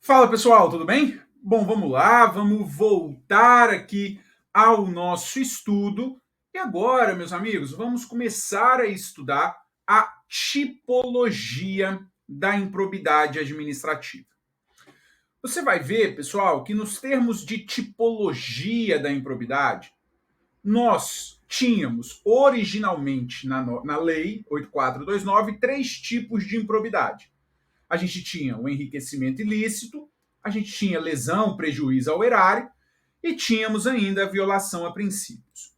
Fala pessoal, tudo bem? Bom, vamos lá, vamos voltar aqui ao nosso estudo. E agora, meus amigos, vamos começar a estudar a tipologia da improbidade administrativa. Você vai ver, pessoal, que nos termos de tipologia da improbidade, nós tínhamos originalmente na Lei 8429 três tipos de improbidade. A gente tinha o enriquecimento ilícito, a gente tinha lesão, prejuízo ao erário e tínhamos ainda a violação a princípios.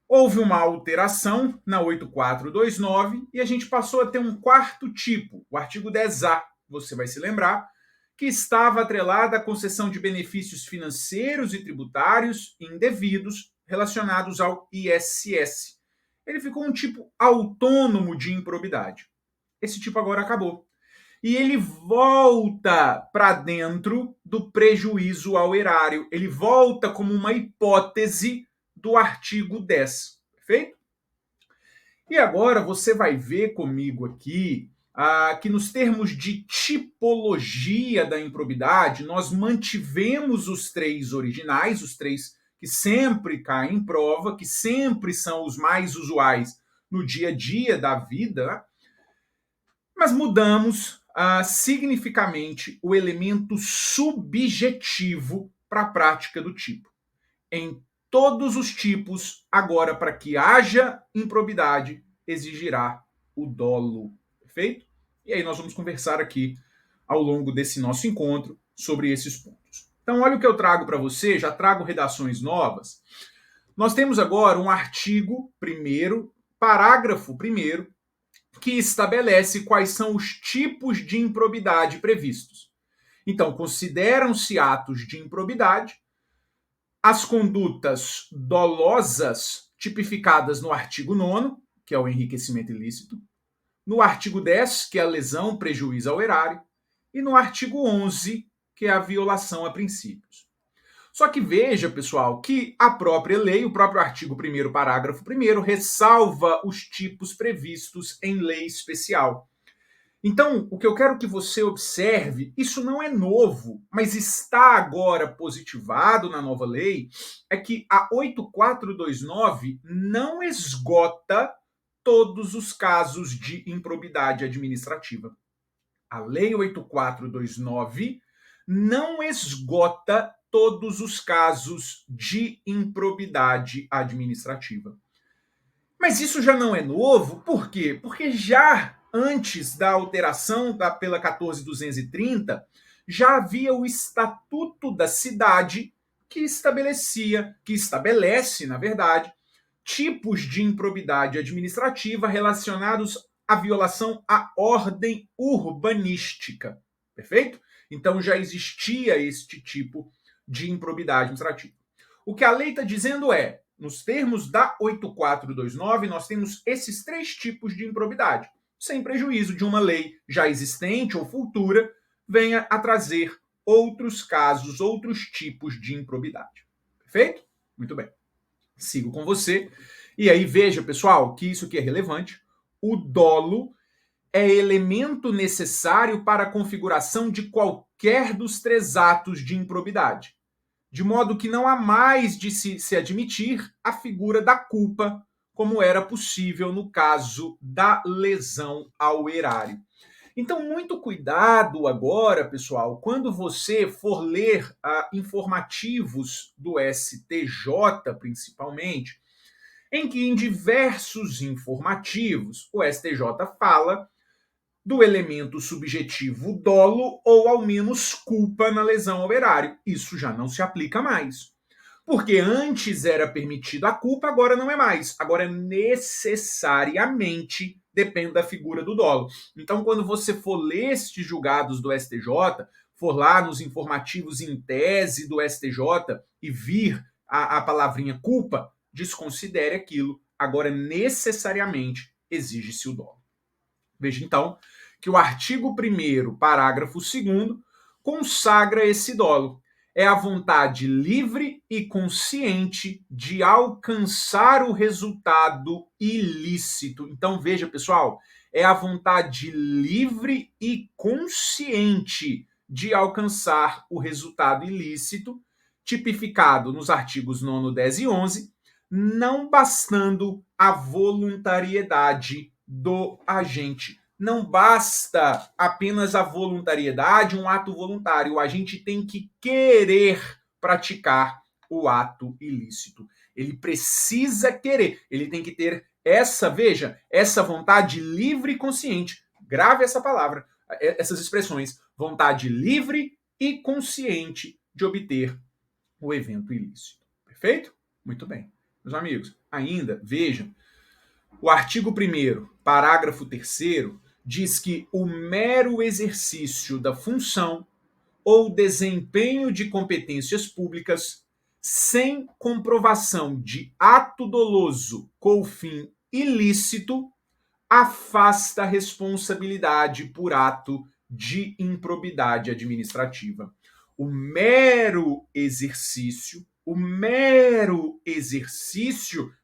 Houve uma alteração na 8429 e a gente passou a ter um quarto tipo, o artigo 10A, você vai se lembrar, que estava atrelado à concessão de benefícios financeiros e tributários indevidos relacionados ao ISS. Ele ficou um tipo autônomo de improbidade. Esse tipo agora acabou. E ele volta para dentro do prejuízo ao erário. Ele volta como uma hipótese do artigo 10. Perfeito? E agora você vai ver comigo aqui que nos termos de tipologia da improbidade, nós mantivemos os três originais, os três que sempre caem em prova, que sempre são os mais usuais no dia a dia da vida, né? Mas mudamos significativamente o elemento subjetivo para a prática do tipo. Em todos os tipos, agora, para que haja improbidade, exigirá o dolo. Perfeito? E aí nós vamos conversar aqui ao longo desse nosso encontro sobre esses pontos. Então, olha o que eu trago para você, já trago redações novas. Nós temos agora um artigo 1º, parágrafo 1º, que estabelece quais são os tipos de improbidade previstos. Então, consideram-se atos de improbidade as condutas dolosas tipificadas no artigo 9º, que é o enriquecimento ilícito, no artigo 10, que é a lesão, prejuízo ao erário, e no artigo 11, que é a violação a princípios. Só que veja, pessoal, que a própria lei, o próprio artigo 1º, parágrafo 1º, ressalva os tipos previstos em lei especial. Então, o que eu quero que você observe, isso não é novo, mas está agora positivado na nova lei, é que a 8429 não esgota todos os casos de improbidade administrativa. A lei 8429 não esgota todos os casos de improbidade administrativa. Mas isso já não é novo, por quê? Porque já antes da alteração pela 14.230, já havia o Estatuto da Cidade que estabelece, na verdade, tipos de improbidade administrativa relacionados à violação à ordem urbanística. Perfeito? Então já existia este tipo de improbidade administrativa. O que a lei está dizendo é, nos termos da 8429, nós temos esses três tipos de improbidade, sem prejuízo de uma lei já existente ou futura venha a trazer outros casos, outros tipos de improbidade. Perfeito? Muito bem. Sigo com você. E aí veja, pessoal, que isso aqui é relevante. O dolo é elemento necessário para a configuração de qualquer dos três atos de improbidade, de modo que não há mais de se admitir a figura da culpa, como era possível no caso da lesão ao erário. Então, muito cuidado agora, pessoal, quando você for ler informativos do STJ, principalmente, em que em diversos informativos o STJ fala do elemento subjetivo dolo ou ao menos culpa na lesão ao erário. Isso já não se aplica mais. Porque antes era permitida a culpa, agora não é mais. Agora necessariamente depende da figura do dolo. Então, quando você for ler estes julgados do STJ, for lá nos informativos em tese do STJ e vir a palavrinha culpa, desconsidere aquilo. Agora necessariamente exige-se o dolo. Veja então que o artigo 1º, parágrafo 2º, consagra esse dolo. É a vontade livre e consciente de alcançar o resultado ilícito. Então, veja, pessoal, é a vontade livre e consciente de alcançar o resultado ilícito, tipificado nos artigos 9º, 10 e 11, não bastando a voluntariedade do agente. Não basta apenas a voluntariedade, um ato voluntário. O agente tem que querer praticar o ato ilícito. Ele precisa querer, ele tem que ter essa vontade livre e consciente. Grave essa palavra, essas expressões. Vontade livre e consciente de obter o evento ilícito. Perfeito? Muito bem. Meus amigos, ainda, vejam, o artigo 1º, parágrafo 3º, diz que o mero exercício da função ou desempenho de competências públicas sem comprovação de ato doloso com fim ilícito afasta a responsabilidade por ato de improbidade administrativa. O mero exercício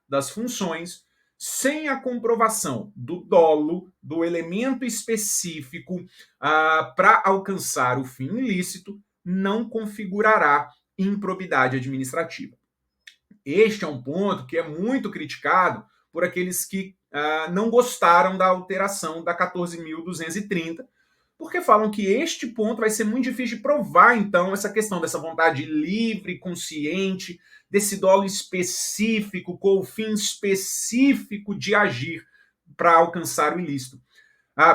das funções, sem a comprovação do dolo, do elemento específico para alcançar o fim ilícito, não configurará improbidade administrativa. Este é um ponto que é muito criticado por aqueles que não gostaram da alteração da 14.230, porque falam que este ponto vai ser muito difícil de provar, então, essa questão dessa vontade livre, consciente, desse dolo específico, com o fim específico de agir para alcançar o ilícito.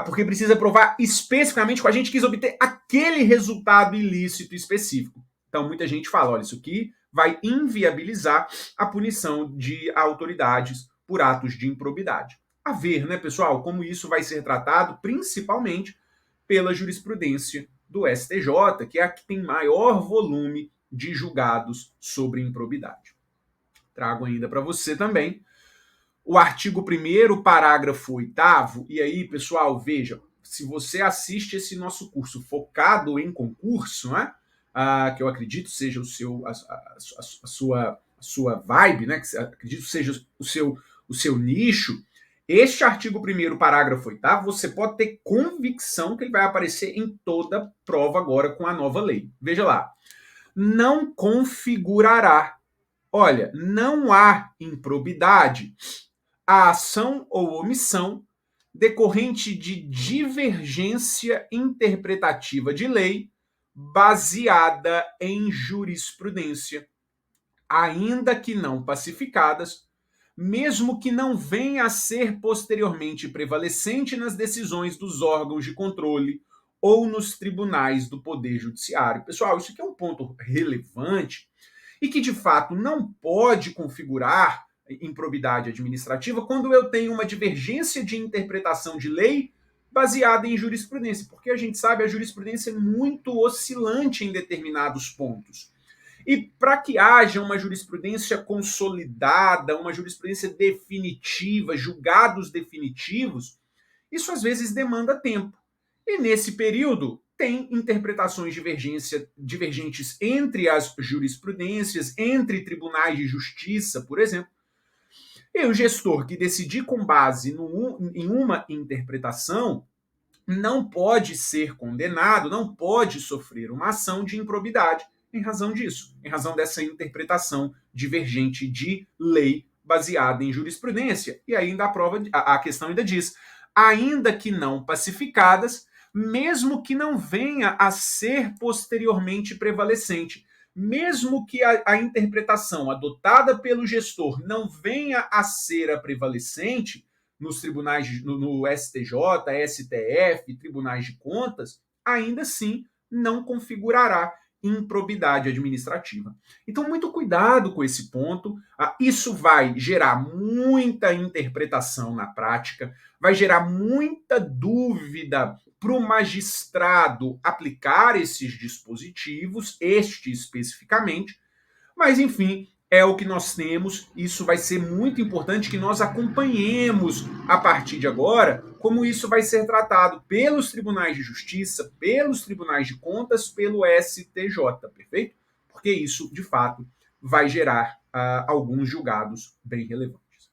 Porque precisa provar especificamente que a gente quis obter aquele resultado ilícito específico. Então, muita gente fala, olha, isso aqui vai inviabilizar a punição de autoridades por atos de improbidade. A ver, né, pessoal, como isso vai ser tratado, principalmente pela jurisprudência do STJ, que é a que tem maior volume de julgados sobre improbidade. Trago ainda para você também o artigo 1º, parágrafo 8º, e aí, pessoal, veja, se você assiste esse nosso curso focado em concurso, né, que eu acredito seja a sua vibe, né, que acredito seja o seu nicho, este artigo 1º, parágrafo 8º, você pode ter convicção que ele vai aparecer em toda prova agora com a nova lei. Veja lá. Não configurará. Olha, não há improbidade, a ação ou omissão decorrente de divergência interpretativa de lei baseada em jurisprudência, ainda que não pacificadas, mesmo que não venha a ser posteriormente prevalecente nas decisões dos órgãos de controle ou nos tribunais do Poder Judiciário. Pessoal, isso aqui é um ponto relevante e que, de fato, não pode configurar improbidade administrativa quando eu tenho uma divergência de interpretação de lei baseada em jurisprudência, porque a gente sabe a jurisprudência é muito oscilante em determinados pontos. E para que haja uma jurisprudência consolidada, uma jurisprudência definitiva, julgados definitivos, isso às vezes demanda tempo. E nesse período tem interpretações divergentes entre as jurisprudências, entre tribunais de justiça, por exemplo. E o gestor que decidir com base em uma interpretação não pode ser condenado, não pode sofrer uma ação de improbidade em razão disso, em razão dessa interpretação divergente de lei baseada em jurisprudência. E ainda a questão ainda diz, ainda que não pacificadas, mesmo que não venha a ser posteriormente prevalecente, mesmo que a interpretação adotada pelo gestor não venha a ser a prevalecente nos tribunais, no STJ, STF, tribunais de contas, ainda assim não configurará improbidade administrativa. Então, muito cuidado com esse ponto. Isso vai gerar muita interpretação na prática, vai gerar muita dúvida para o magistrado aplicar esses dispositivos, este especificamente, mas, enfim, é o que nós temos. Isso vai ser muito importante que nós acompanhemos a partir de agora como isso vai ser tratado pelos tribunais de justiça, pelos tribunais de contas, pelo STJ, perfeito? Porque isso, de fato, vai gerar alguns julgados bem relevantes.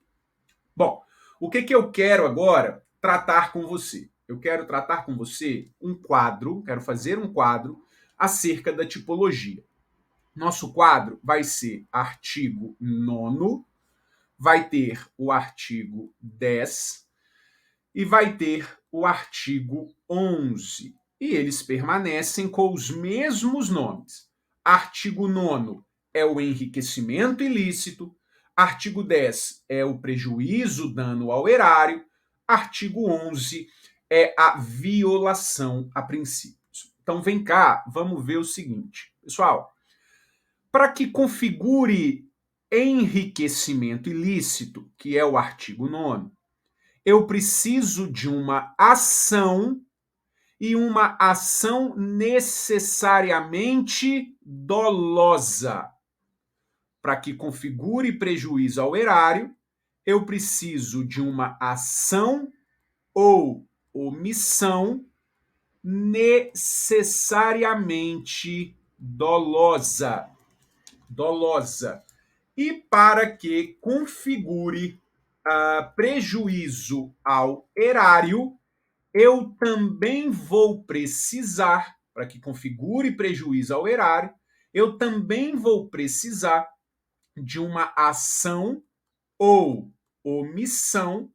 Bom, o que eu quero agora tratar com você? eu quero tratar com você um quadro, quero fazer um quadro acerca da tipologia. Nosso quadro vai ser artigo 9º, vai ter o artigo 10 e vai ter o artigo 11. E eles permanecem com os mesmos nomes. Artigo 9º é o enriquecimento ilícito, artigo 10 é o prejuízo, dano ao erário, artigo 11 é a violação a princípios. Então vem cá, vamos ver o seguinte. Pessoal, para que configure enriquecimento ilícito, que é o artigo 9º, eu preciso de uma ação e uma ação necessariamente dolosa. Para que configure prejuízo ao erário, eu preciso de uma ação ou omissão necessariamente dolosa. E para que configure prejuízo ao erário, eu também vou precisar, para que configure prejuízo ao erário, eu também vou precisar de uma ação ou omissão,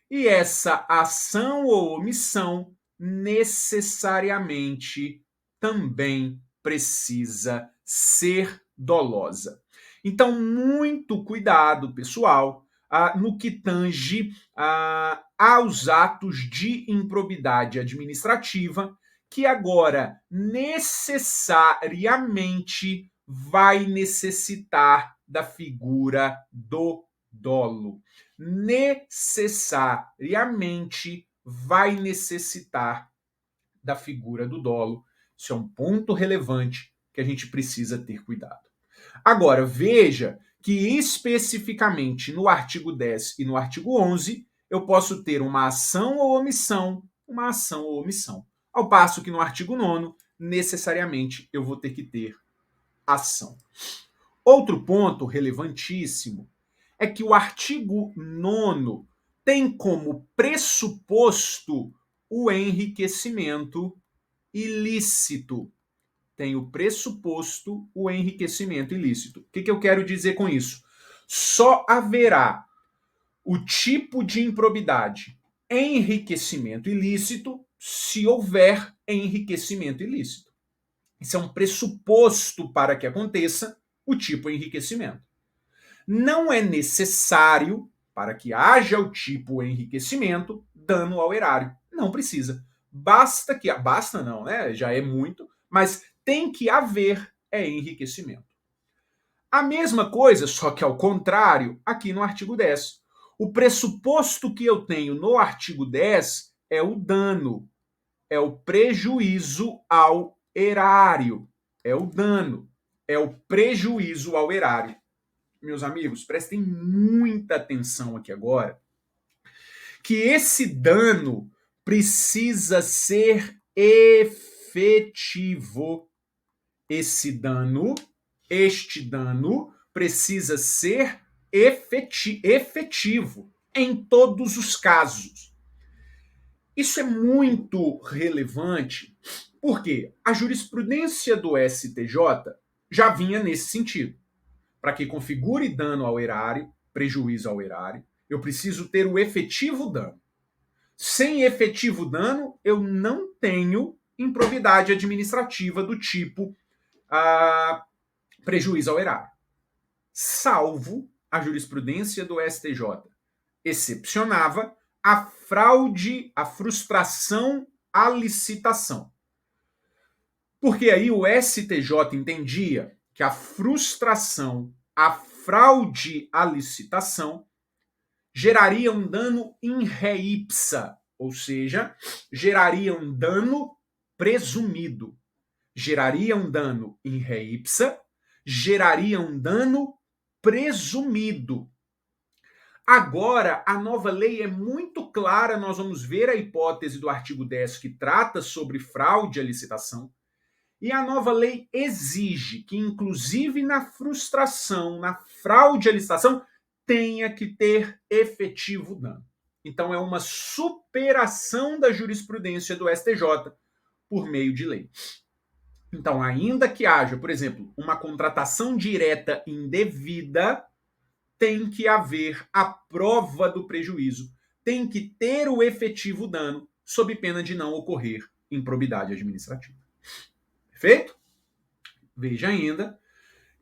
e essa ação ou omissão necessariamente também precisa ser dolosa. Então, muito cuidado, pessoal, no que tange aos atos de improbidade administrativa, que agora necessariamente vai necessitar da figura do dolo. Necessariamente vai necessitar da figura do dolo. Isso é um ponto relevante que a gente precisa ter cuidado. Agora, veja que especificamente no artigo 10 e no artigo 11, eu posso ter uma ação ou omissão, uma ação ou omissão. Ao passo que no artigo 9º, necessariamente eu vou ter que ter ação. Outro ponto relevantíssimo é que o artigo 9º tem como pressuposto o enriquecimento ilícito. Tem o pressuposto o enriquecimento ilícito. O que eu quero dizer com isso? Só haverá o tipo de improbidade enriquecimento ilícito se houver enriquecimento ilícito. Isso é um pressuposto para que aconteça o tipo enriquecimento. Não é necessário, para que haja o tipo enriquecimento, dano ao erário. Não precisa. Basta não, né? Já é muito, mas tem que haver enriquecimento. A mesma coisa, só que ao contrário, aqui no artigo 10. O pressuposto que eu tenho no artigo 10 é o dano, é o prejuízo ao erário, é o dano, é o prejuízo ao erário. Meus amigos, prestem muita atenção aqui agora, que esse dano precisa ser efetivo. Este dano precisa ser efetivo em todos os casos. Isso é muito relevante, porque a jurisprudência do STJ já vinha nesse sentido. Para que configure dano ao erário, prejuízo ao erário, eu preciso ter o efetivo dano. Sem efetivo dano, eu não tenho improbidade administrativa do tipo prejuízo ao erário. Salvo a jurisprudência do STJ excepcionava a fraude, a frustração à licitação. Porque aí o STJ entendia que a frustração, a fraude à licitação geraria um dano in re ipsa, ou seja, geraria um dano presumido. Geraria um dano in re ipsa, geraria um dano presumido. Agora, a nova lei é muito clara, nós vamos ver a hipótese do artigo 10 que trata sobre fraude à licitação, e a nova lei exige que, inclusive na frustração, na fraude à licitação, tenha que ter efetivo dano. Então, é uma superação da jurisprudência do STJ por meio de lei. Então, ainda que haja, por exemplo, uma contratação direta indevida, tem que haver a prova do prejuízo, tem que ter o efetivo dano, sob pena de não ocorrer improbidade administrativa. Perfeito? Veja ainda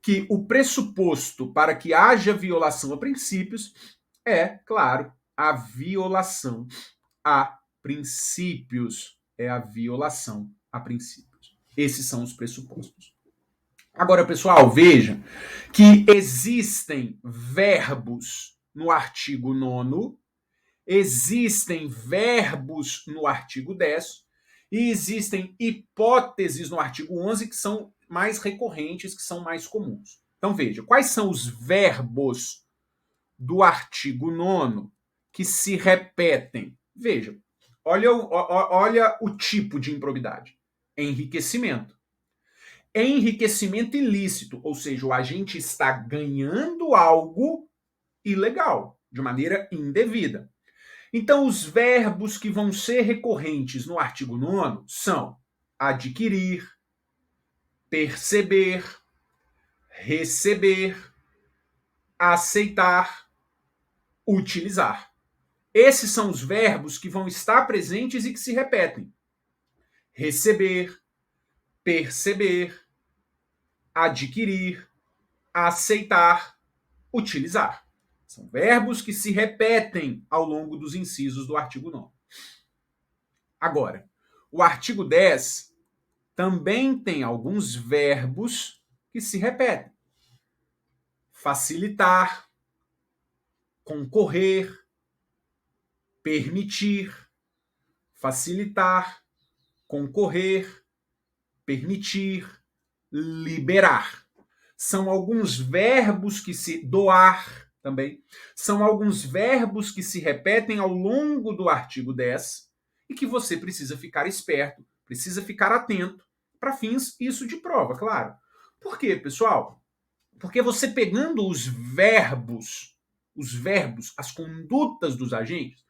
que o pressuposto para que haja violação a princípios é, claro, a violação a princípios. É a violação a princípios. Esses são os pressupostos. Agora, pessoal, veja que existem verbos no artigo 9º, existem verbos no artigo 10º e existem hipóteses no artigo 11 que são mais recorrentes, que são mais comuns. Então, veja, quais são os verbos do artigo 9º que se repetem? Veja, olha o tipo de improbidade. Enriquecimento. Enriquecimento ilícito, ou seja, o agente está ganhando algo ilegal, de maneira indevida. Então, os verbos que vão ser recorrentes no artigo 9º são adquirir, perceber, receber, aceitar, utilizar. Esses são os verbos que vão estar presentes e que se repetem. Receber, perceber, adquirir, aceitar, utilizar. São verbos que se repetem ao longo dos incisos do artigo 9º. Agora, o artigo 10 também tem alguns verbos que se repetem. Facilitar, concorrer, permitir, facilitar, concorrer, permitir, liberar. São alguns verbos que se doar também. São alguns verbos que se repetem ao longo do artigo 10 e que você precisa ficar esperto, precisa ficar atento para fins isso de prova, claro. Por quê, pessoal? Porque você pegando os verbos, as condutas dos agentes,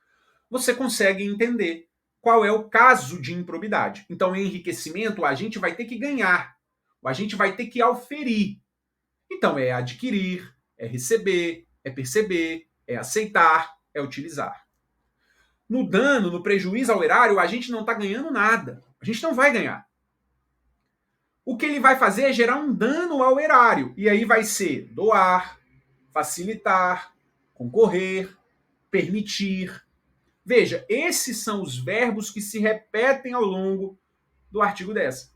você consegue entender qual é o caso de improbidade. Então, em enriquecimento, o agente vai ter que ganhar, o agente vai ter que auferir. Então, é adquirir, é receber, é perceber, é aceitar, é utilizar. No dano, no prejuízo ao erário, a gente não está ganhando nada. A gente não vai ganhar. O que ele vai fazer é gerar um dano ao erário. E aí vai ser doar, facilitar, concorrer, permitir. Veja, esses são os verbos que se repetem ao longo do artigo 10.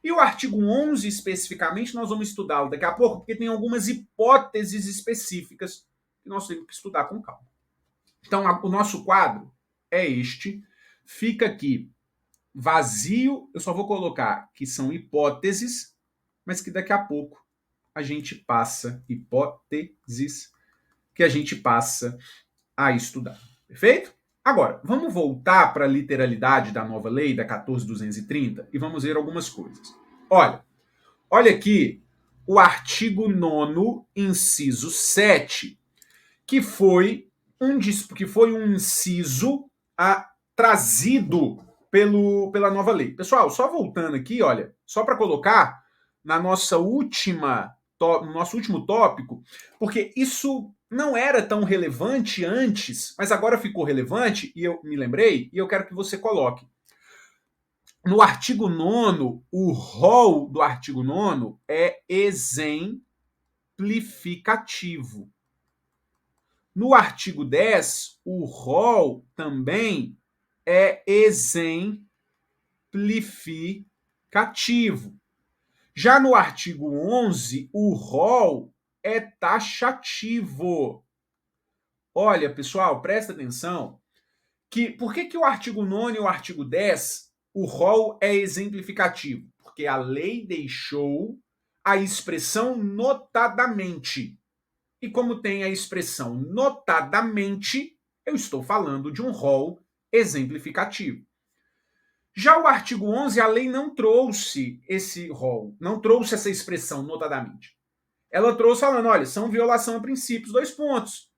E o artigo 11, especificamente, nós vamos estudá-lo daqui a pouco, porque tem algumas hipóteses específicas que nós temos que estudar com calma. Então, o nosso quadro é este. Fica aqui vazio, eu só vou colocar que são hipóteses, mas que daqui a pouco a gente passa, hipóteses, que a gente passa a estudar. Perfeito? Agora, vamos voltar para a literalidade da nova lei, da 14.230, e vamos ver algumas coisas. Olha aqui o artigo 9º, inciso 7, que foi um inciso trazido pela nova lei. Pessoal, só voltando aqui, olha, só para colocar no nosso último tópico, porque isso não era tão relevante antes, mas agora ficou relevante, e eu me lembrei, e eu quero que você coloque. No artigo 9º, o rol do artigo 9º é exemplificativo. No artigo 10, o rol também é exemplificativo. Já no artigo 11, o rol é taxativo. Olha, pessoal, presta atenção. Por que o artigo 9 e o artigo 10, o rol é exemplificativo? Porque a lei deixou a expressão notadamente. E como tem a expressão notadamente, eu estou falando de um rol exemplificativo. Já o artigo 11, a lei não trouxe esse rol, não trouxe essa expressão notadamente. Ela trouxe falando, olha, são violação a princípios, 2 pontos.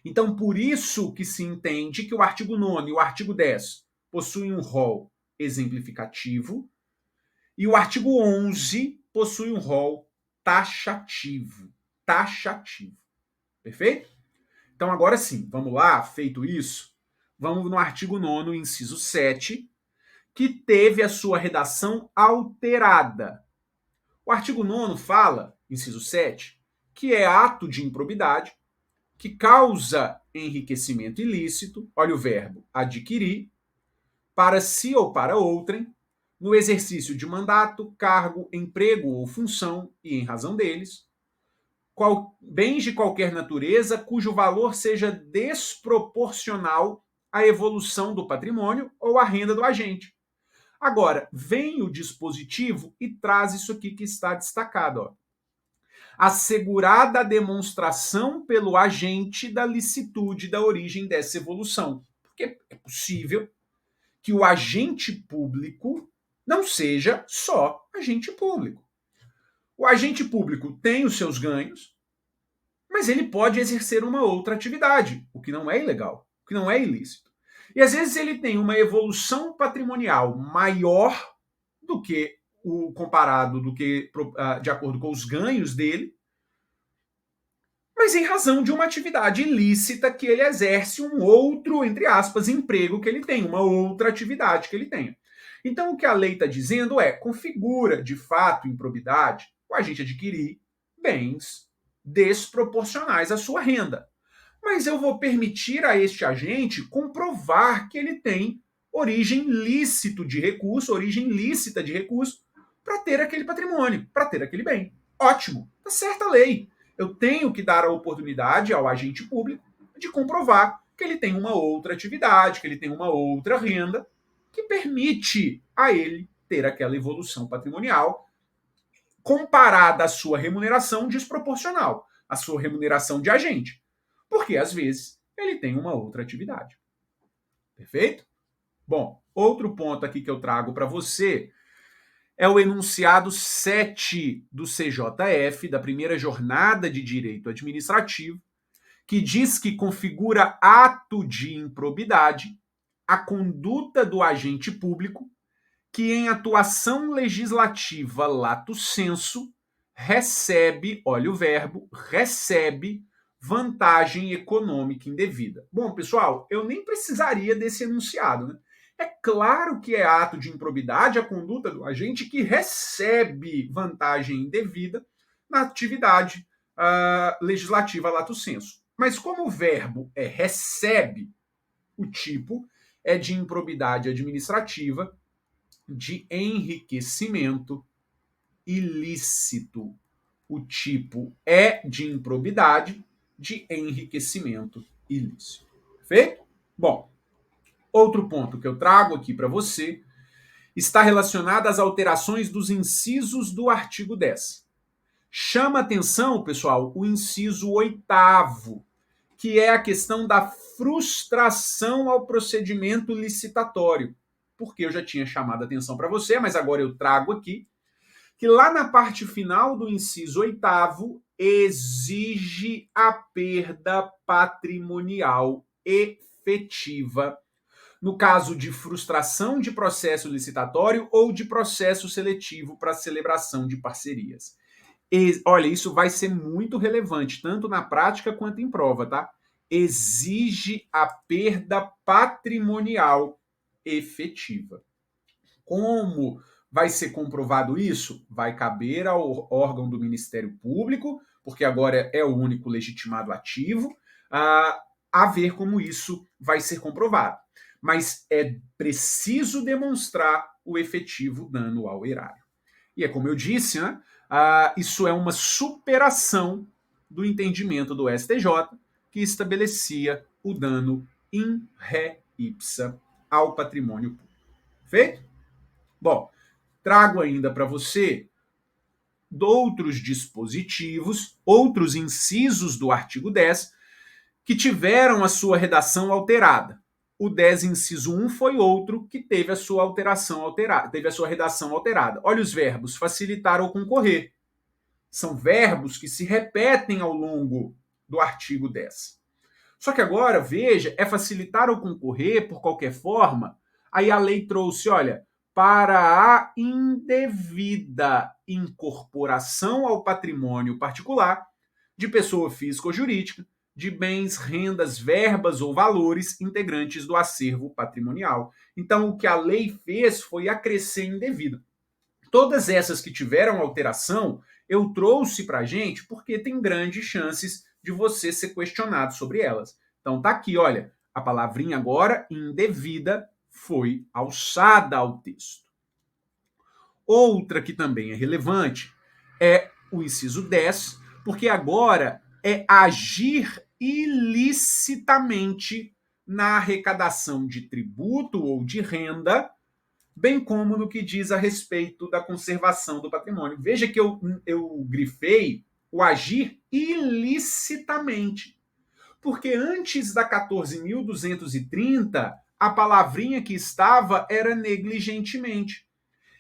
Então, por isso que se entende que o artigo 9º e o artigo 10 possuem um rol exemplificativo e o artigo 11 possui um rol taxativo. Taxativo. Perfeito? Então, agora sim, vamos lá, feito isso, vamos no artigo 9º, inciso 7, que teve a sua redação alterada. O artigo 9º fala, inciso 7, que é ato de improbidade que causa enriquecimento ilícito, olha o verbo, adquirir, para si ou para outrem, no exercício de mandato, cargo, emprego ou função e em razão deles, bens de qualquer natureza cujo valor seja desproporcional à evolução do patrimônio ou à renda do agente. Agora, vem o dispositivo e traz isso aqui que está destacado. Ó. Assegurada a demonstração pelo agente da licitude da origem dessa evolução. Porque é possível que o agente público não seja só agente público. O agente público tem os seus ganhos, mas ele pode exercer uma outra atividade, o que não é ilegal, o que não é ilícito. E às vezes ele tem uma evolução patrimonial maior do que o comparado, do que de acordo com os ganhos dele, mas em razão de uma atividade ilícita que ele exerce um outro, entre aspas, emprego que ele tem, uma outra atividade que ele tem. Então o que a lei está dizendo é, configura de fato improbidade o agente adquirir bens desproporcionais à sua renda. Mas eu vou permitir a este agente comprovar que ele tem origem lícita de recurso, para ter aquele patrimônio, para ter aquele bem. Ótimo, está certa a lei. Eu tenho que dar a oportunidade ao agente público de comprovar que ele tem uma outra atividade, que ele tem uma outra renda que permite a ele ter aquela evolução patrimonial comparada à sua remuneração desproporcional, à sua remuneração de agente. Porque, às vezes, ele tem uma outra atividade. Perfeito? Bom, outro ponto aqui que eu trago para você é o enunciado 7 do CJF, da primeira jornada de direito administrativo, que diz que configura ato de improbidade a conduta do agente público que em atuação legislativa lato sensu recebe, olha o verbo, recebe vantagem econômica indevida. Bom, pessoal, eu nem precisaria desse enunciado, né? É claro que é ato de improbidade a conduta do agente que recebe vantagem indevida na atividade legislativa lato sensu. Mas como o verbo é recebe, o tipo é de improbidade administrativa de enriquecimento ilícito. O tipo é de improbidade de enriquecimento ilícito. Perfeito? Bom, outro ponto que eu trago aqui para você está relacionado às alterações dos incisos do artigo 10. Chama atenção, pessoal, o inciso 8º, que é a questão da frustração ao procedimento licitatório. Porque eu já tinha chamado a atenção para você, mas agora eu trago aqui, que lá na parte final do inciso 8º, exige a perda patrimonial efetiva, no caso de frustração de processo licitatório ou de processo seletivo para celebração de parcerias. E, olha, isso vai ser muito relevante, tanto na prática quanto em prova, tá? Exige a perda patrimonial efetiva. Como vai ser comprovado isso? Vai caber ao órgão do Ministério Público, porque agora é o único legitimado ativo, a ver como isso vai ser comprovado. Mas é preciso demonstrar o efetivo dano ao erário. E é como eu disse, né? Isso é uma superação do entendimento do STJ, que estabelecia o dano in re ipsa ao patrimônio público. Feito? Bom, trago ainda para você outros dispositivos, outros incisos do artigo 10, que tiveram a sua redação alterada. O 10, inciso 1, foi outro que teve a sua alteração alterada, teve a sua redação alterada. Olha os verbos: facilitar ou concorrer. São verbos que se repetem ao longo do artigo 10. Só que agora, veja, é facilitar ou concorrer por qualquer forma. Aí a lei trouxe, olha, para a indevida incorporação ao patrimônio particular de pessoa física ou jurídica de bens, rendas, verbas ou valores integrantes do acervo patrimonial. Então, o que a lei fez foi acrescer indevida. Todas essas que tiveram alteração, eu trouxe para a gente porque tem grandes chances de você ser questionado sobre elas. Então tá aqui, olha, a palavrinha agora indevida foi alçada ao texto. Outra que também é relevante é o inciso 10, porque agora é agir ilicitamente na arrecadação de tributo ou de renda, bem como no que diz a respeito da conservação do patrimônio. Veja que eu grifei o agir ilicitamente, porque antes da 14.230, a palavrinha que estava era negligentemente.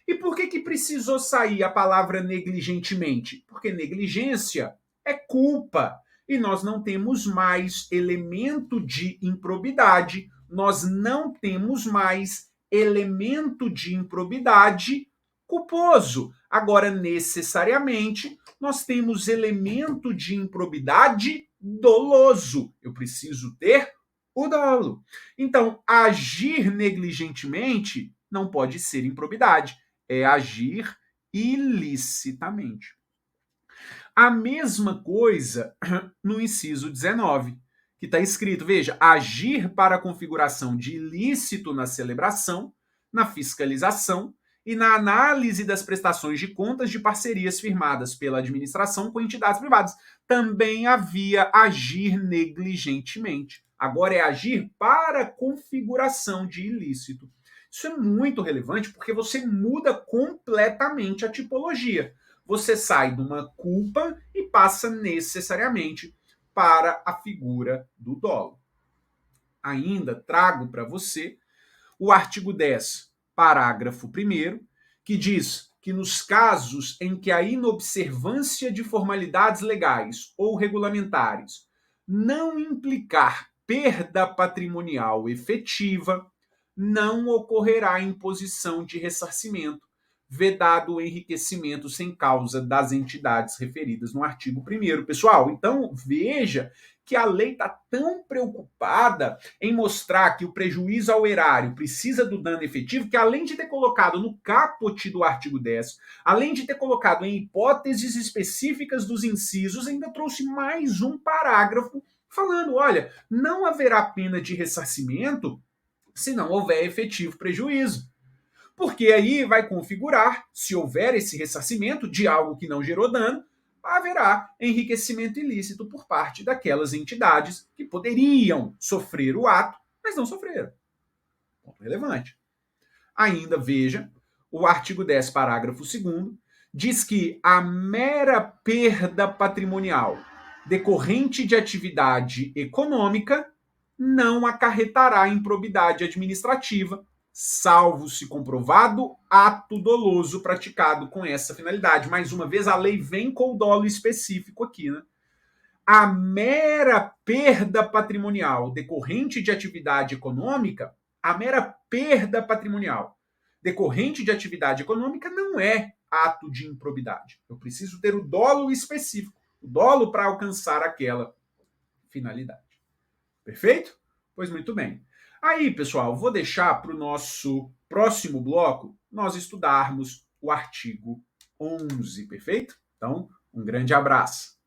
E por que precisou sair a palavra negligentemente? Porque negligência é culpa. E nós não temos mais elemento de improbidade, nós não temos mais elemento de improbidade culposo. Agora, necessariamente, nós temos elemento de improbidade doloso. Eu preciso ter o dolo. Então, agir negligentemente não pode ser improbidade, é agir ilicitamente. A mesma coisa no inciso 19, que está escrito, veja, agir para a configuração de ilícito na celebração, na fiscalização e na análise das prestações de contas de parcerias firmadas pela administração com entidades privadas. Também havia agir negligentemente. Agora é agir para a configuração de ilícito. Isso é muito relevante porque você muda completamente a tipologia. Você sai de uma culpa e passa necessariamente para a figura do dolo. Ainda trago para você o artigo 10, parágrafo 1º, que diz que nos casos em que a inobservância de formalidades legais ou regulamentares não implicar perda patrimonial efetiva, não ocorrerá imposição de ressarcimento, vedado o enriquecimento sem causa das entidades referidas no artigo 1º. Pessoal, então veja que a lei está tão preocupada em mostrar que o prejuízo ao erário precisa do dano efetivo, que além de ter colocado no caput do artigo 10, além de ter colocado em hipóteses específicas dos incisos, ainda trouxe mais um parágrafo falando, olha, não haverá pena de ressarcimento se não houver efetivo prejuízo. Porque aí vai configurar, se houver esse ressarcimento de algo que não gerou dano, haverá enriquecimento ilícito por parte daquelas entidades que poderiam sofrer o ato, mas não sofreram. Ponto relevante. Ainda veja, o artigo 10, parágrafo 2º, diz que a mera perda patrimonial decorrente de atividade econômica não acarretará improbidade administrativa, salvo se comprovado ato doloso praticado com essa finalidade. Mais uma vez, a lei vem com o dolo específico aqui, né? A mera perda patrimonial decorrente de atividade econômica, a mera perda patrimonial decorrente de atividade econômica não é ato de improbidade. Eu preciso ter o dolo específico, o dolo para alcançar aquela finalidade. Perfeito? Pois muito bem. Aí, pessoal, vou deixar para o nosso próximo bloco nós estudarmos o artigo 11, perfeito? Então, um grande abraço.